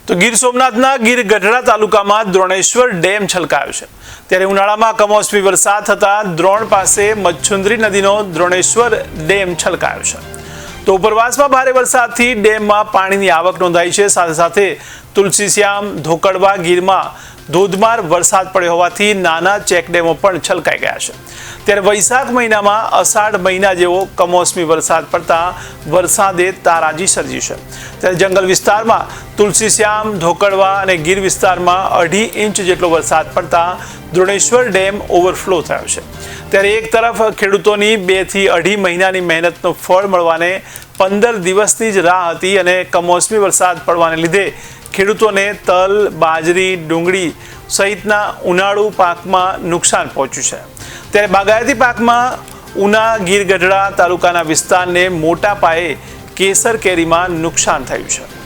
તો ગીર સોમનાથના ગીર ગઢડા તાલુકામાં દ્રોણેશ્વર ડેમ છલકાયો છે। ત્યારે ઉનાળામાં કમોસમી વરસાદ થતાં દ્રોણ પાસે મચ્છુંદરી નદીનો દ્રોણેશ્વર ડેમ છલકાયો છે। તો ઉપરવાસમાં ભારે વરસાદથી ડેમમાં પાણીની આવક નોંધાઈ છે। સાથે સાથે તુલસીશ્યામ, ધોકડવા ગીરમાં ધોધમાર વરસાદ પડ્યો હોવાથી નાના ચેકડેમો પણ છલકાઈ ગયા છે। ત્યારે વૈશાખ મહિનામાં અષાઢ મહિના જેવો કમોસમી વરસાદ પડતા વરસાદે તારાજી સર્જી છે। ત્યારે જંગલ વિસ્તારમાં તુલસીશ્યામ, ધોકડવા અને ગીર વિસ્તારમાં 2.5 ઇંચ જેટલો વરસાદ પડતા દ્રોણેશ્વર ડેમ ઓવરફ્લો થયો છે। ત્યારે એક તરફ ખેડૂતોની 2 થી 2.5 મહિનાની મહેનતનું ફળ મળવાને 15 દિવસની જ રાહ હતી અને કમોસમી વરસાદ પડવાને લીધે ખેડૂતોને તલ, બાજરી, ડુંગળી સહિતના ઉનાળુ પાકમાં નુકસાન પહોંચ્યું છે। ત્યારે બાગાયતી પાકમાં ઉના ગીર ગઢડા તાલુકાના વિસ્તારને મોટા પાયે કેસર કેરીમાં નુકસાન થયું છે।